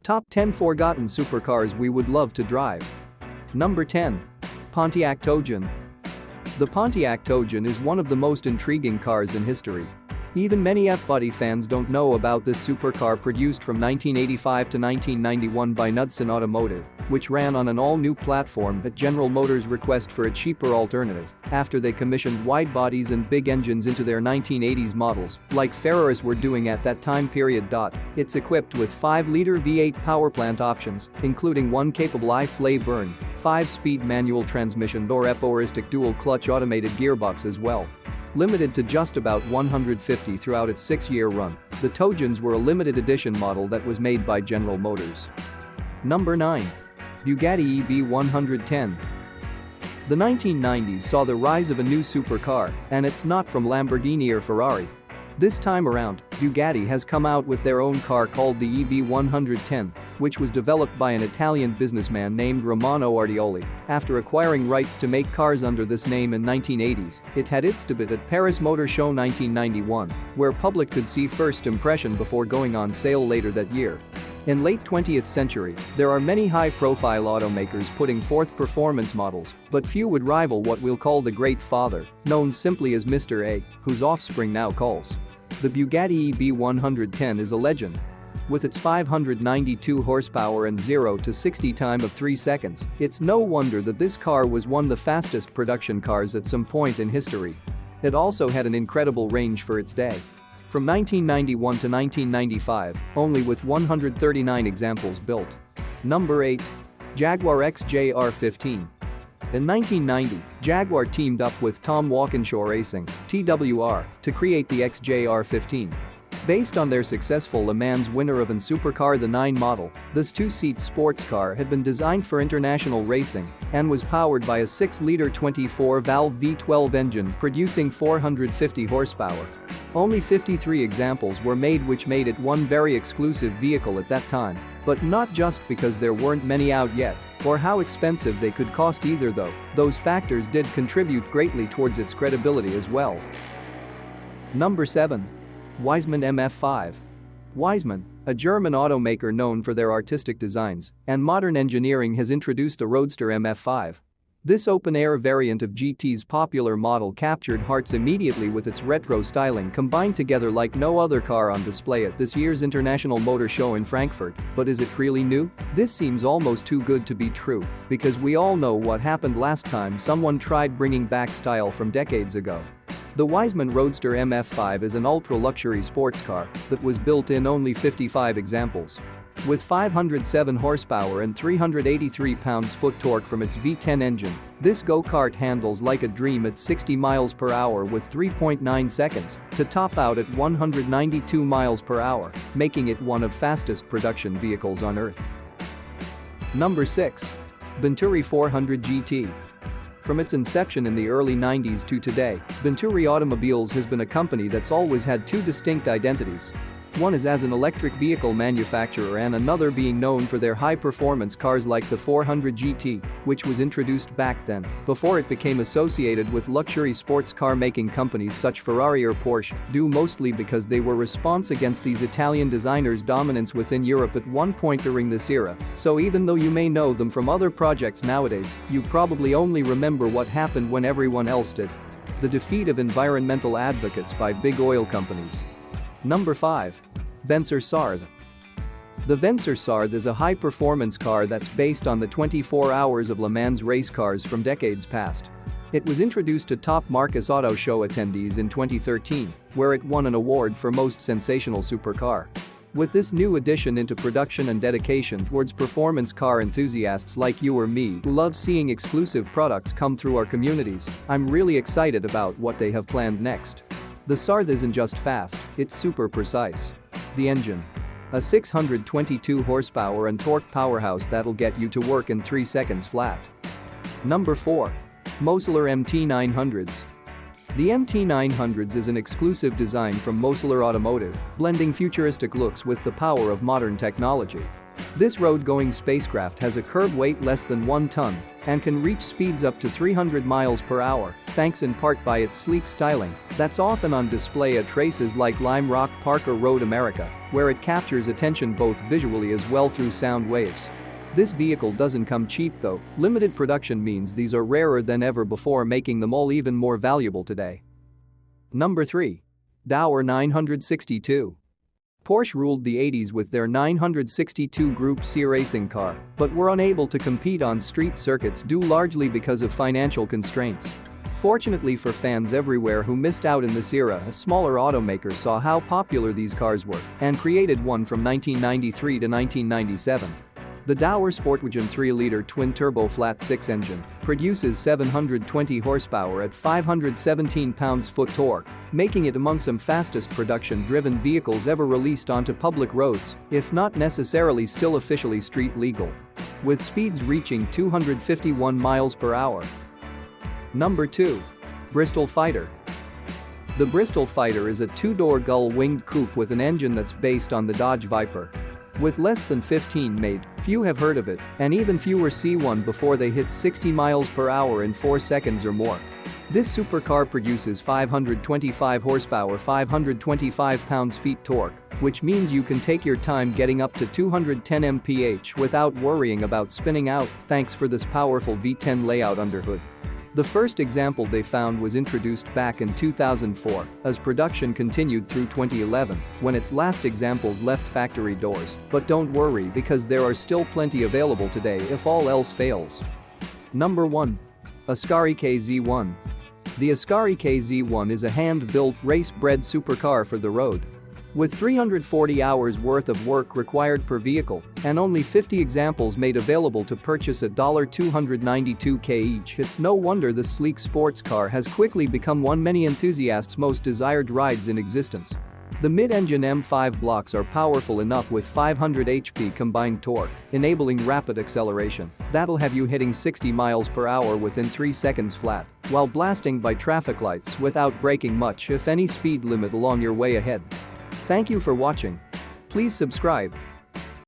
Top 10 Forgotten Supercars We Would Love to Drive. Number 10. Pontiac Toucan. The Pontiac Toucan is one of the most intriguing cars in history. Even many F-Buddy fans don't know about this supercar produced from 1985 to 1991 by Knudsen Automotive, which ran on an all-new platform at General Motors' request for a cheaper alternative after they commissioned wide bodies and big engines into their 1980s models, like Ferraris were doing at that time period. It's equipped with 5-liter V8 powerplant options, including one capable I-flay burn, 5-speed manual transmission or eporistic dual-clutch automated gearbox as well. Limited to just about 150 throughout its 6-year run, the Toucans were a limited edition model that was made by General Motors. Number 9. Bugatti EB110. The 1990s saw the rise of a new supercar, and it's not from Lamborghini or Ferrari. This time around, Bugatti has come out with their own car called the EB110, which was developed by an Italian businessman named Romano Artioli. After acquiring rights to make cars under this name in 1980s, it had its debut at Paris Motor Show 1991, where public could see first impression before going on sale later that year. In late 20th century, there are many high-profile automakers putting forth performance models, but few would rival what we'll call the Great Father, known simply as Mr. A, whose offspring now calls. The Bugatti EB110 is a legend. With its 592 horsepower and 0 to 60 time of 3 seconds, it's no wonder that this car was one of the fastest production cars at some point in history. It also had an incredible range for its day. From 1991 to 1995, only with 139 examples built. Number 8. Jaguar XJR15. In 1990, Jaguar teamed up with Tom Walkinshaw Racing, TWR, to create the XJR15. Based on their successful Le Mans winner of an Supercar the 9 model, this 2-seat sports car had been designed for international racing and was powered by a 6-liter 24-valve V12 engine producing 450 horsepower. Only 53 examples were made, which made it one very exclusive vehicle at that time, but not just because there weren't many out yet or how expensive they could cost either, though those factors did contribute greatly towards its credibility as well. Number 7. Wiseman MF5. Wiseman, a German automaker known for their artistic designs and modern engineering, has introduced a Roadster MF5. This open-air variant of GT's popular model captured hearts immediately with its retro styling combined together like no other car on display at this year's International Motor Show in Frankfurt. But is it really new? This seems almost too good to be true, because we all know what happened last time someone tried bringing back style from decades ago. The Wiseman Roadster MF5 is an ultra-luxury sports car that was built in only 55 examples. With 507 horsepower and 383 pounds-foot torque from its V10 engine, this go-kart handles like a dream at 60 miles per hour with 3.9 seconds to top out at 192 miles per hour, making it one of fastest production vehicles on Earth. Number 6. Venturi 400 GT. From its inception in the early 90s to today, Venturi Automobiles has been a company that's always had two distinct identities. One is as an electric vehicle manufacturer and another being known for their high-performance cars like the 400 GT, which was introduced back then, before it became associated with luxury sports car making companies such Ferrari or Porsche, due mostly because they were response against these Italian designers' dominance within Europe at one point during this era. So even though you may know them from other projects nowadays, you probably only remember what happened when everyone else did. The defeat of environmental advocates by big oil companies. Number 5. BenSarda. The BenSarda is a high-performance car that's based on the 24 Hours of Le Mans race cars from decades past. It was introduced to top Marcus Auto Show attendees in 2013, where it won an award for Most Sensational Supercar. With this new addition into production and dedication towards performance car enthusiasts like you or me who love seeing exclusive products come through our communities, I'm really excited about what they have planned next. The Sarda isn't just fast, it's super precise. The engine. A 622 horsepower and torque powerhouse that'll get you to work in 3 seconds flat. Number 4. Mossler MT900S. The MT900S is an exclusive design from Mossler Automotive, blending futuristic looks with the power of modern technology. This road-going spacecraft has a curb weight less than 1 ton and can reach speeds up to 300 miles per hour, thanks in part by its sleek styling that's often on display at races like Lime Rock Park or Road America, where it captures attention both visually as well through sound waves. This vehicle doesn't come cheap though. Limited production means these are rarer than ever before, making them all even more valuable today. Number 3. Dower 962. Porsche ruled the 80s with their 962 Group C racing car, but were unable to compete on street circuits due largely because of financial constraints. Fortunately for fans everywhere who missed out in this era, a smaller automaker saw how popular these cars were and created one from 1993 to 1997. The Dower Sportwagen 3-liter twin-turbo flat-6 engine produces 720 horsepower at 517 pounds-foot torque, making it among some fastest production-driven vehicles ever released onto public roads, if not necessarily still officially street legal. With speeds reaching 251 miles per hour. Number 2. Bristol Fighter. The Bristol Fighter is a two-door gull-winged coupe with an engine that's based on the Dodge Viper. With less than 15 made, few have heard of it, and even fewer see one before they hit 60 miles per hour in 4 seconds or more. This supercar produces 525 horsepower, 525 pounds-feet torque, which means you can take your time getting up to 210 mph without worrying about spinning out, thanks for this powerful V10 layout under hood. The first example they found was introduced back in 2004, as production continued through 2011, when its last examples left factory doors. But don't worry, because there are still plenty available today if all else fails. Number 1. Askari KZ1. The Askari KZ1 is a hand-built, race-bred supercar for the road. With 340 hours worth of work required per vehicle and only 50 examples made available to purchase at $292K each, it's no wonder this sleek sports car has quickly become one many enthusiasts' most desired rides in existence. The mid-engine M5 blocks are powerful enough with 500 HP combined torque, enabling rapid acceleration that'll have you hitting 60 miles per hour within 3 seconds flat, while blasting by traffic lights without breaking much if any speed limit along your way ahead. Thank you for watching. Please subscribe.